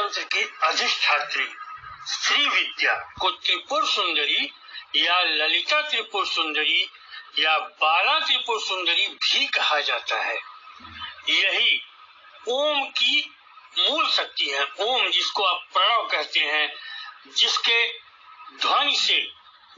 तंत्र की अधिष्ठात्री श्री विद्या को त्रिपुर सुंदरी या ललिता त्रिपुर सुंदरी या बाला त्रिपुर सुंदरी भी कहा जाता है। यही ओम की मूल शक्ति है। ओम जिसको आप प्रणव कहते हैं, जिसके ध्वनि से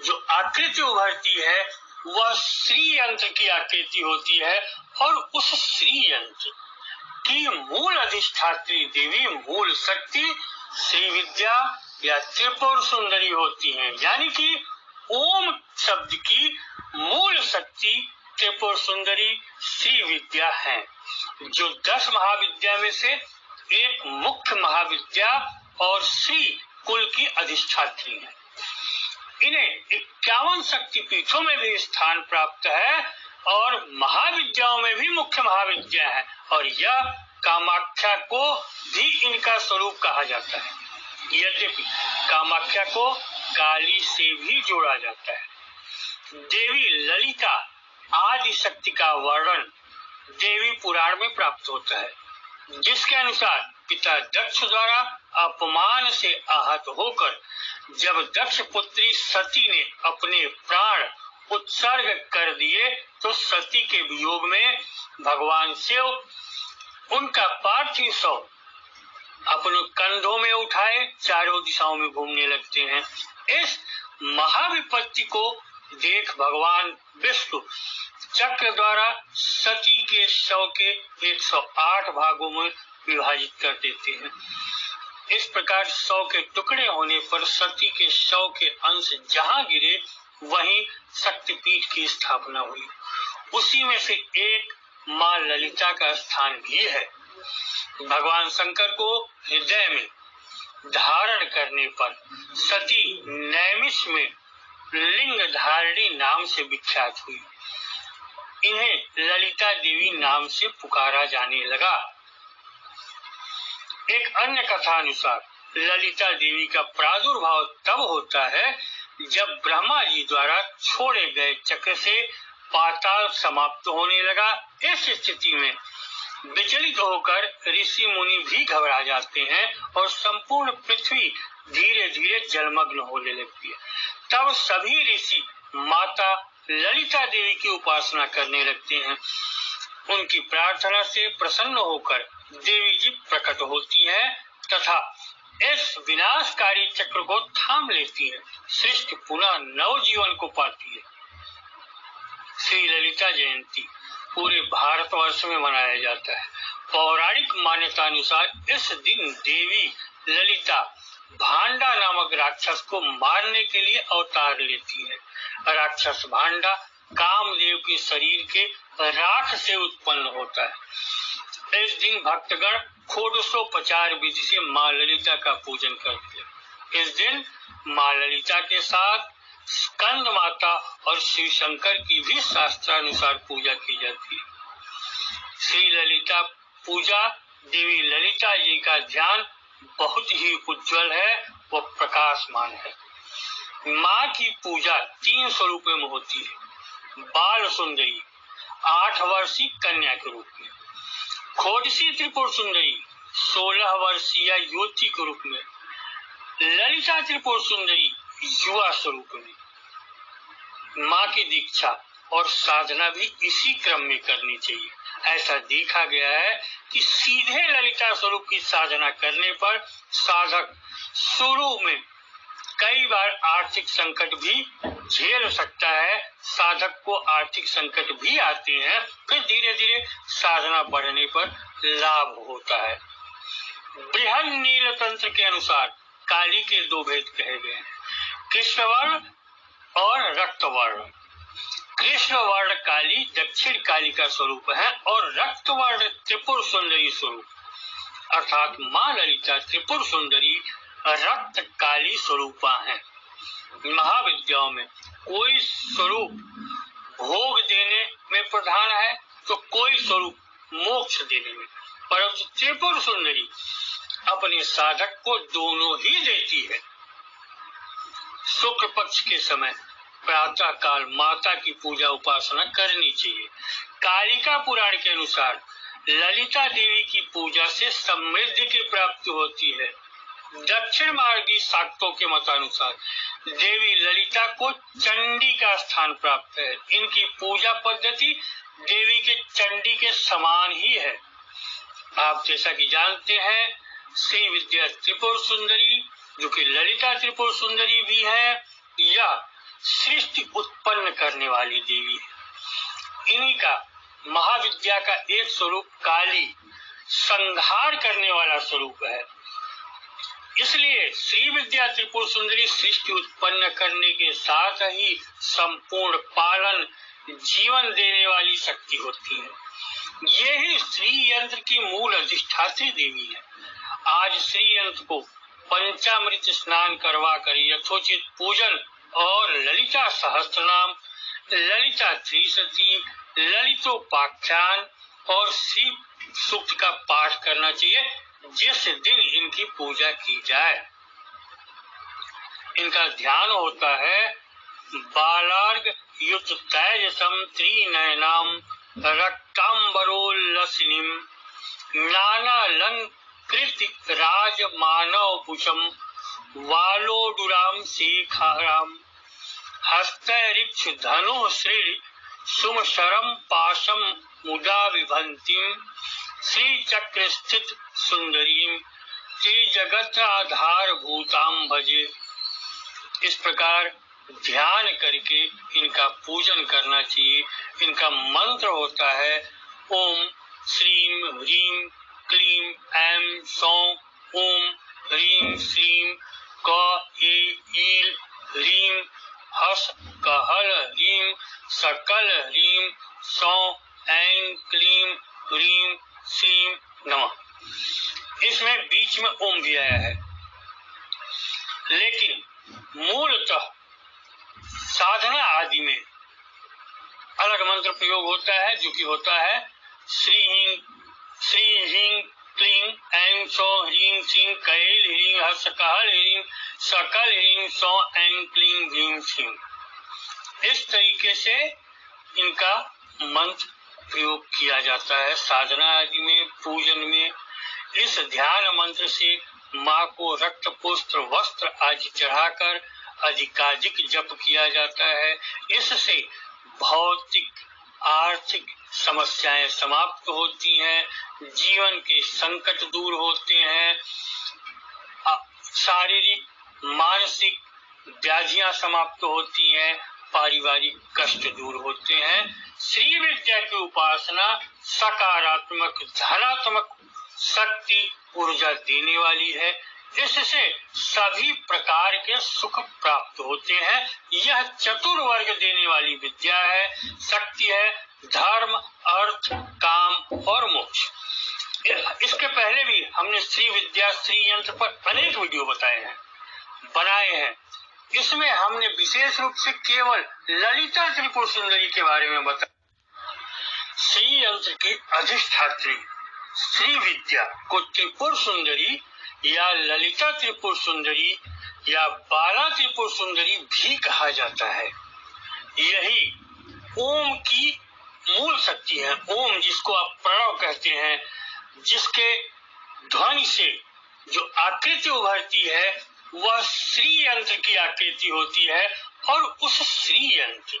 जो आकृति उभरती है वह श्री यंत्र की आकृति होती है और उस श्री यंत्र की मूल अधिष्ठात्री देवी, मूल शक्ति श्री विद्या या त्रिपुर सुंदरी होती है। यानी कि ओम शब्द की मूल शक्ति त्रिपुर सुंदरी श्री विद्या है, जो 10 महाविद्या में से एक मुख्य महाविद्या और श्री कुल की अधिष्ठात्री है। इन्हें 51 शक्तिपीठों में भी स्थान प्राप्त है और महाविद्याओं में भी मुख्य महाविद्या है, और यह कामाख्या को भी इनका स्वरूप कहा जाता है। यद्यपि कामाख्या को काली से भी जोड़ा जाता है। देवी ललिता आदि शक्ति का वर्णन देवी पुराण में प्राप्त होता है, जिसके अनुसार पिता दक्ष द्वारा अपमान से आहत होकर जब दक्ष पुत्री सती ने अपने प्राण उत्सर्ग कर दिए तो सती के वियोग में भगवान शिव उनका पार्थिव शव अपने कंधों में उठाए चारों दिशाओं में घूमने लगते हैं। इस महाविपत्ति को देख भगवान विष्णु चक्र द्वारा सती के शव के 108 भागों में विभाजित कर देते हैं। इस प्रकार 100 के टुकड़े होने पर सती के शव के अंश जहां गिरे वहीं शक्तिपीठ की स्थापना हुई। उसी में से एक मां ललिता का स्थान भी है। भगवान शंकर को हृदय में धारण करने पर सती नैमिष में लिंग धारिणी नाम से विख्यात हुई। इन्हें ललिता देवी नाम से पुकारा जाने लगा। एक अन्य कथा अनुसार ललिता देवी का प्रादुर्भाव तब होता है जब ब्रह्मा जी द्वारा छोड़े गए चक्र से पाताल समाप्त होने लगा। इस स्थिति में विचलित होकर ऋषि मुनि भी घबरा जाते हैं और संपूर्ण पृथ्वी धीरे धीरे जलमग्न होने लगती है। तब सभी ऋषि माता ललिता देवी की उपासना करने लगते हैं। उनकी प्रार्थना से प्रसन्न होकर देवी जी प्रकट होती हैं तथा इस विनाशकारी चक्र को थाम लेती है। सृष्टि पुनः नवजीवन को पाती है। श्री ललिता जयंती पूरे भारतवर्ष में मनाया जाता है। पौराणिक मान्यता अनुसार इस दिन देवी ललिता भांडा नामक राक्षस को मारने के लिए अवतार लेती है। राक्षस भांडा कामदेव के शरीर के राख से उत्पन्न होता है। इस दिन भक्तगण षोडशोपचार विधि से मां ललिता का पूजन करते हैं। इस दिन मां ललिता के साथ स्कंद माता और शिव शंकर की भी शास्त्रानुसार पूजा की जाती है। श्री ललिता पूजा देवी ललिता जी का ध्यान बहुत ही उज्जवल है, वो प्रकाशमान है। माँ की पूजा 3 स्वरूपों में होती है। बाल सुंदरी 8 वर्षीय कन्या के रूप में, खोडसी त्रिपुर सुंदरी 16 वर्षीय युवती के रूप में, ललिता त्रिपुर सुंदरी युवा स्वरूप में। माँ की दीक्षा और साधना भी इसी क्रम में करनी चाहिए। ऐसा देखा गया है कि सीधे ललिता स्वरूप की साधना करने पर साधक शुरू में कई बार आर्थिक संकट भी झेल सकता है। साधक को आर्थिक संकट भी आते हैं, फिर धीरे धीरे साधना बढ़ने पर लाभ होता है। बृहद नील तंत्र के अनुसार काली के 2 भेद कहे गए हैं, कृष्ण वर्ण और रक्त वर्ण। कृष्ण वर्ण काली दक्षिण काली का स्वरूप है और रक्त वर्ण त्रिपुर सुंदरी स्वरूप, अर्थात मां ललिता त्रिपुर सुंदरी रक्त काली स्वरूपा है। महाविद्याओं में कोई स्वरूप भोग देने में प्रधान है तो कोई स्वरूप मोक्ष देने में, परंतु त्रिपुर सुंदरी अपने साधक को दोनों ही देती है। शुक्ल पक्ष के समय प्रातः काल माता की पूजा उपासना करनी चाहिए। कालिका पुराण के अनुसार ललिता देवी की पूजा से समृद्धि की प्राप्ति होती है। दक्षिण मार्गी शाक्तों के मतानुसार देवी ललिता को चंडी का स्थान प्राप्त है। इनकी पूजा पद्धति देवी के चंडी के समान ही है। आप जैसा कि जानते हैं, श्री विद्या त्रिपुर सुंदरी, जो कि ललिता त्रिपुर सुंदरी भी है, या सृष्टि उत्पन्न करने वाली देवी है। इन्हीं का महाविद्या का एक स्वरूप काली, संहार करने वाला स्वरूप है। इसलिए श्री विद्या त्रिपुर सुंदरी सृष्टि उत्पन्न करने के साथ ही संपूर्ण पालन, जीवन देने वाली शक्ति होती है। यही श्री यंत्र की मूल अधिष्ठात्री देवी है। आज श्री यंत्र को पंचामृत स्नान करवाकर यथोचित पूजन और ललिता सहस्त्रनाम, ललिता त्रिशती, ललितोपाख्यान और श्री सूक्त का पाठ करना चाहिए, जिस दिन इनकी पूजा की जाए। इनका ध्यान होता है बालार्घ युक्त तेजसम त्रिनयनाम रक्तांबरोल्लसिनीम नानालंकृत राजमानवभूषम वालोडुराम शेखाराम हस्तैरिक्ष धनुः श्री सुमशरम पाशम मुदा विभंतिम श्री चक्र स्थित सुंदरीम त्रिजगत आधार भूताम भजे। इस प्रकार ध्यान करके इनका पूजन करना चाहिए। इनका मंत्र होता है ओम श्रीम ह्रीम क्लीम ऐं सौं ओम ह्रीम श्रीम क ईल ह्रीम हस कहल ह्रीम सकल ह्रीम सौं ऐं क्लीम ह्रीम श्रीम नमः। इसमें बीच में ओम भी आया है, लेकिन मूलतः साधना आदि में अलग मंत्र प्रयोग होता है, जो कि होता है श्री ह्रीं क्लीं ऐं सौं ह्रीं श्रीं कैल ह्रीं हस कहल ह्रीं सकल ह्रीं सौं ऐं क्लीं ह्रीं श्रीं। इस तरीके से इनका मंत्र प्रयोग किया जाता है साधना आदि में, पूजन में। इस ध्यान मंत्र से माँ को रक्त पुष्प वस्त्र आदि चढ़ाकर अधिकाधिक जप किया जाता है। इससे भौतिक आर्थिक समस्याएं समाप्त होती हैं, जीवन के संकट दूर होते हैं, शारीरिक मानसिक व्याधियां समाप्त होती हैं, पारिवारिक कष्ट दूर होते हैं। श्री विद्या की उपासना सकारात्मक धनात्मक शक्ति ऊर्जा देने वाली है। इससे सभी प्रकार के सुख प्राप्त होते हैं। यह चतुर्वर्ग देने वाली विद्या है, शक्ति है, धर्म अर्थ काम और मोक्ष। इसके पहले भी हमने श्री विद्या श्री यंत्र पर अनेक वीडियो बनाए हैं। इसमें हमने विशेष रूप से केवल ललिता त्रिपुर सुंदरी के बारे में बताया। श्री यंत्र की अधिष्ठात्री श्री विद्या को त्रिपुर सुंदरी या ललिता त्रिपुर सुंदरी या बाला त्रिपुर सुंदरी भी कहा जाता है। यही ओम की मूल शक्ति है। ओम जिसको आप प्रणव कहते हैं, जिसके ध्वनि से जो आकृति उभरती है वह श्री यंत्र की आकृति होती है, और उस श्री यंत्र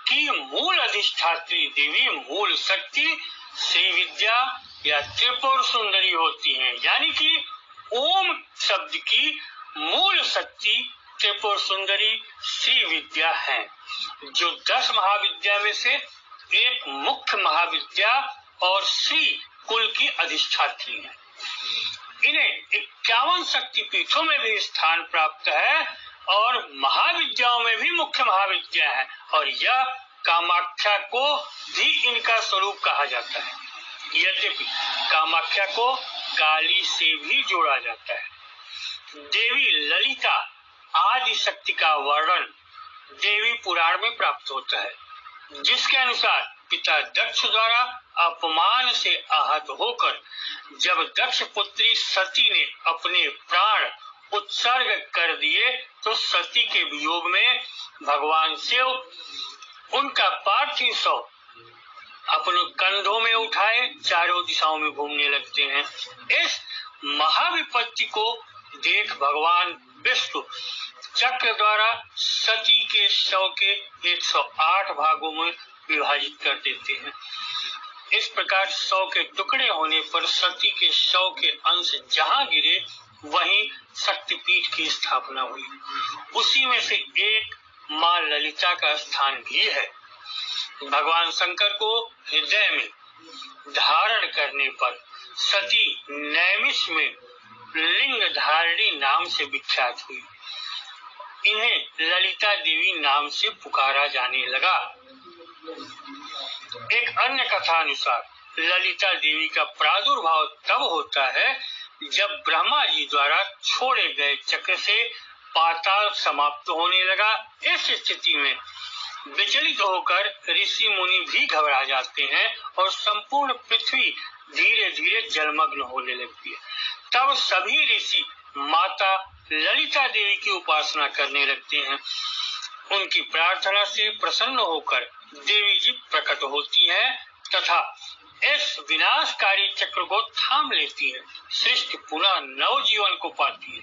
की मूल अधिष्ठात्री देवी मूल शक्ति श्री विद्या या त्रिपुर सुंदरी होती है। यानी कि ओम शब्द की मूल शक्ति त्रिपुर सुंदरी श्री विद्या है, जो 10 महाविद्या में से एक मुख्य महाविद्या और श्री कुल की अधिष्ठात्री है। इन्हें 51 शक्ति पीठों में भी स्थान प्राप्त है और महाविद्याओं में भी मुख्य महाविद्या है, और यह कामाख्या को भी इनका स्वरूप कहा जाता है। यद्यपि कामाख्या को काली से भी जोड़ा जाता है। देवी ललिता आदि शक्ति का वर्णन देवी पुराण में प्राप्त होता है, जिसके अनुसार पिता दक्ष द्वारा अपमान से आहत होकर जब दक्ष पुत्री सती ने अपने प्राण उत्सर्ग कर दिए, तो सती के वियोग में भगवान शिव उनका पार्थिव शव अपने कंधों में उठाए चारों दिशाओं में घूमने लगते हैं। इस महाविपत्ति को देख भगवान विष्णु चक्र द्वारा सती के शव के 108 भागों में विभाजित कर देते हैं। इस प्रकार 100 के टुकड़े होने पर सती के शव के अंश जहां गिरे वहीं शक्तिपीठ की स्थापना हुई। उसी में से एक मां ललिता का स्थान भी है। भगवान शंकर को हृदय में धारण करने पर सती नैमिष में लिंग धारणी नाम से विख्यात हुई। इन्हें ललिता देवी नाम से पुकारा जाने लगा। एक अन्य कथा अनुसार ललिता देवी का प्रादुर्भाव तब होता है जब ब्रह्मा जी द्वारा छोड़े गए चक्र से पाताल समाप्त होने लगा। इस स्थिति में विचलित होकर ऋषि मुनि भी घबरा जाते हैं और संपूर्ण पृथ्वी धीरे धीरे जलमग्न होने लगती है। तब सभी ऋषि माता ललिता देवी की उपासना करने लगते हैं। उनकी प्रार्थना से प्रसन्न होकर देवी जी प्रकट होती हैं तथा इस विनाशकारी चक्र को थाम लेती है। सृष्टि पुनः नवजीवन को पाती है।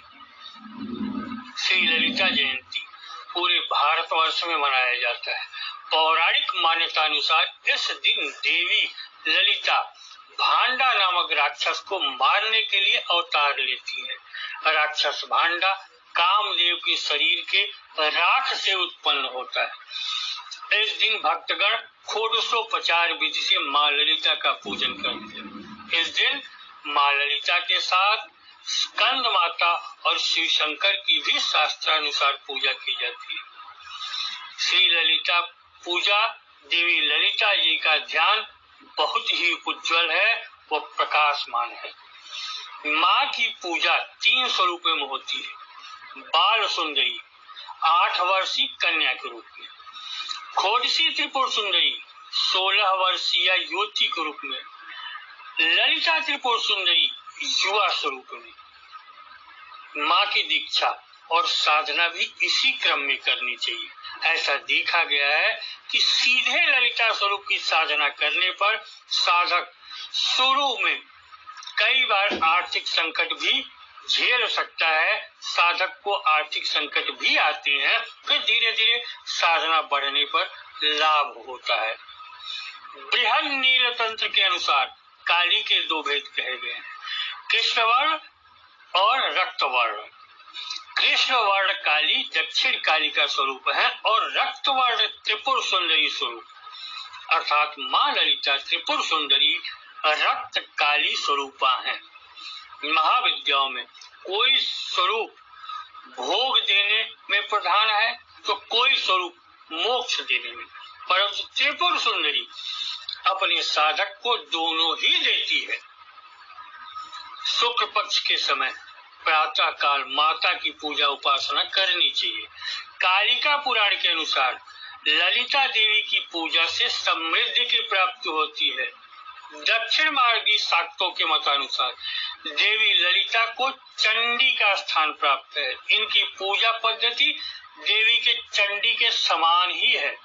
श्री ललिता जयंती पूरे भारतवर्ष में मनाया जाता है। पौराणिक मान्यता अनुसार इस दिन देवी ललिता भांडा नामक राक्षस को मारने के लिए अवतार लेती है। राक्षस भांडा कामदेव के शरीर के राख से उत्पन्न होता है। इस दिन भक्तगण षोडशोपचार विधि से मां ललिता का पूजन करते हैं। इस दिन मां ललिता के साथ स्कंद माता और शिव शंकर की भी शास्त्रानुसार पूजा की जाती है। श्री ललिता पूजा देवी ललिता जी का ध्यान बहुत ही उज्जवल है, वो प्रकाशमान है। माँ की पूजा 3 स्वरूपों में होती है। बाल सुंदरी 8 वर्षीय कन्या के रूप में, खोड़सी त्रिपुर सुंदरी 16 वर्षीय युवती के रूप में, ललिता त्रिपुर सुंदरी युवा स्वरूप में। माँ की दीक्षा और साधना भी इसी क्रम में करनी चाहिए। ऐसा देखा गया है कि सीधे ललिता स्वरूप की साधना करने पर साधक शुरू में कई बार आर्थिक संकट भी झेल सकता है। साधक को आर्थिक संकट भी आते हैं, फिर धीरे धीरे साधना बढ़ने पर लाभ होता है। बृहद नील तंत्र के अनुसार काली के 2 भेद कहे गए हैं, कृष्ण वर्ण और रक्त वर्ण। कृष्ण वर्ण काली दक्षिण काली का स्वरूप है और रक्त वर्ण त्रिपुर सुंदरी स्वरूप, अर्थात मां ललिता त्रिपुर सुंदरी रक्त काली स्वरूपा है। महाविद्याओं में कोई स्वरूप भोग देने में प्रधान है तो कोई स्वरूप मोक्ष देने में, परंतु त्रिपुर सुंदरी अपने साधक को दोनों ही देती है। शुक्ल पक्ष के समय प्रातः काल माता की पूजा उपासना करनी चाहिए। कालिका पुराण के अनुसार ललिता देवी की पूजा से समृद्धि की प्राप्ति होती है। दक्षिण मार्गी शाक्तों के मतानुसार देवी ललिता को चंडी का स्थान प्राप्त है। इनकी पूजा पद्धति देवी के चंडी के समान ही है।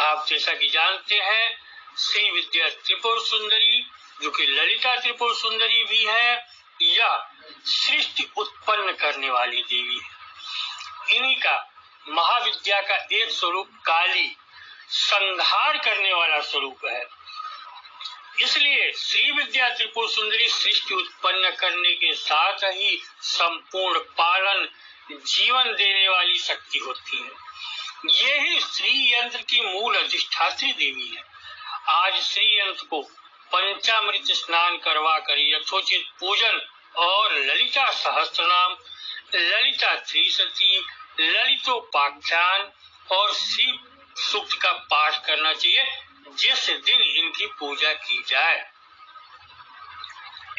आप जैसा कि जानते हैं श्री विद्या त्रिपुर सुंदरी जो कि ललिता त्रिपुर सुंदरी भी है, या सृष्टि उत्पन्न करने वाली देवी है। इन्हीं का महाविद्या का एक स्वरूप काली संहार करने वाला स्वरूप है। इसलिए श्री विद्या त्रिपुर सुंदरी सृष्टि उत्पन्न करने के साथ ही संपूर्ण पालन जीवन देने वाली शक्ति होती है। ये ही श्री यंत्र की मूल अधिष्ठात्री देवी है। आज श्री यंत्र को पंचामृत स्नान करवा कर यथोचित पूजन और ललिता सहस्त्रनाम, ललिता त्रिशती, ललितोपाख्यान और श्री सूक्त का पाठ करना चाहिए, जिस दिन इनकी पूजा की जाए।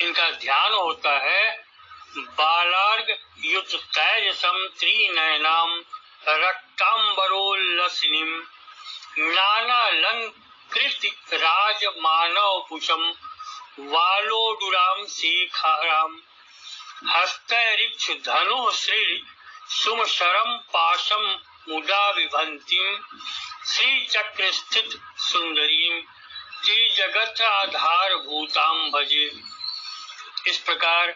इनका ध्यान होता है बालार्घ युत तेजसम त्रिनयनाम रक्तांबरोल्लसिनीम नानालंकृत राजमानवपुषम वालोडुराम शेखाराम हस्तरिक्ष धनु श्री सुमशरम पाशम मुदा विभंतिम श्री चक्र स्थित सुंदरीम श्री जगत आधार भूताम भजे। इस प्रकार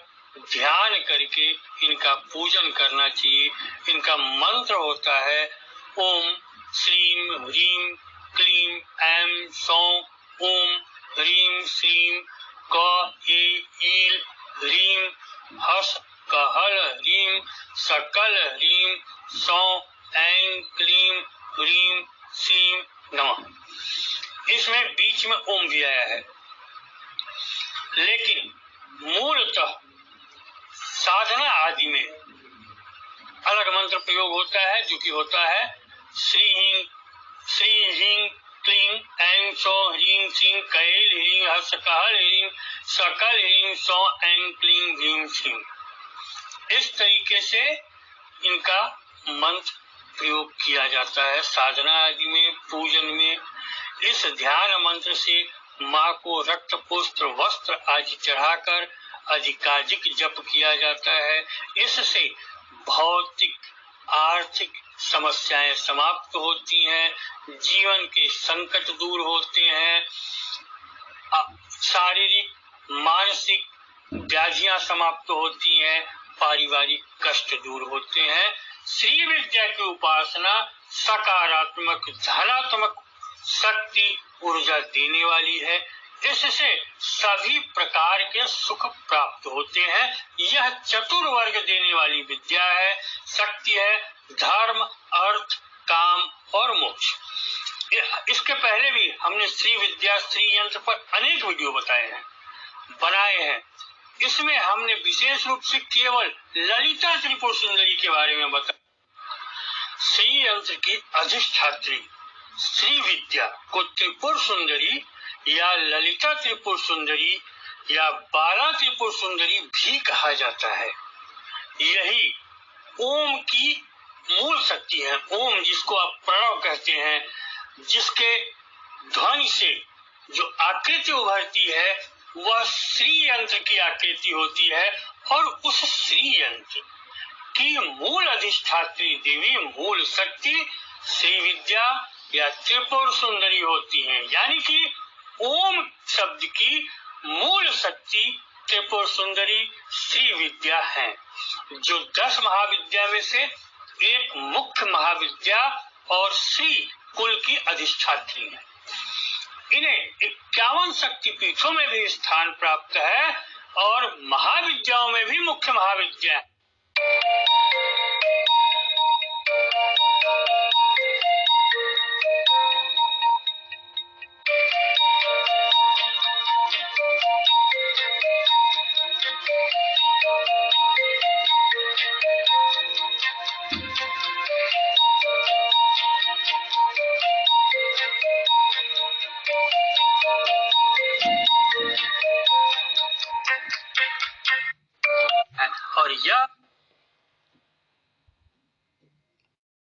ध्यान करके इनका पूजन करना चाहिए। इनका मंत्र होता है ओम श्रीम ह्रीम क्लीम ऐं सौं ओम ह्रीम श्रीम क ए ईल ह्रीम हस कहल ह्रीम सकल ह्रीम सौं ऐं क्लीम ह्रीम श्रीम नमः। इसमें बीच में ओम भी आया है, लेकिन मूलतः साधना आदि में अलग मंत्र प्रयोग होता है, जो कि होता है श्री ह्रीं क्लीं ऐं सौं ह्रीं श्रीं कैल ह्रीं हस कहल ह्रीं सकल ह्रीं सौं ऐं क्लीं ह्रीं श्रीं। इस तरीके से इनका मंत्र प्रयोग किया जाता है साधना आदि में, पूजन में। इस ध्यान मंत्र से माँ को रक्त पुष्प वस्त्र आदि चढ़ाकर अधिकाधिक जप किया जाता है। इससे भौतिक आर्थिक समस्याएं समाप्त होती हैं, जीवन के संकट दूर होते हैं, शारीरिक मानसिक व्याधियां समाप्त होती हैं, पारिवारिक कष्ट दूर होते हैं। श्री विद्या की उपासना सकारात्मक धनात्मक शक्ति ऊर्जा देने वाली है। इससे सभी प्रकार के सुख प्राप्त होते हैं। यह चतुर्वर्ग देने वाली विद्या है, शक्ति है, धर्म अर्थ काम और मोक्ष। इसके पहले भी हमने श्री विद्या श्री यंत्र पर अनेक वीडियो बनाए हैं। इसमें हमने विशेष रूप से केवल ललिता त्रिपुर सुंदरी के बारे में बताया। श्री यंत्र की अधिष्ठात्री श्री विद्या को त्रिपुर सुंदरी या ललिता त्रिपुर सुंदरी या बाला त्रिपुर सुंदरी भी कहा जाता है। यही ओम की मूल शक्ति है। ओम जिसको आप प्रणव कहते हैं, जिसके ध्वनि से जो आकृति उभरती है वह श्री यंत्र की आकृति होती है, और उस श्री यंत्र की मूल अधिष्ठात्री देवी मूल शक्ति श्री विद्या या त्रिपुर सुंदरी होती है। यानी कि ओम शब्द की मूल शक्ति त्रिपुर सुंदरी श्री विद्या है, जो 10 महाविद्या में से एक मुख्य महाविद्या और श्री कुल की अधिष्ठात्री है। इन्हें 51 शक्तिपीठों में भी स्थान प्राप्त है और महाविद्याओं में भी मुख्य महाविद्या है। और यह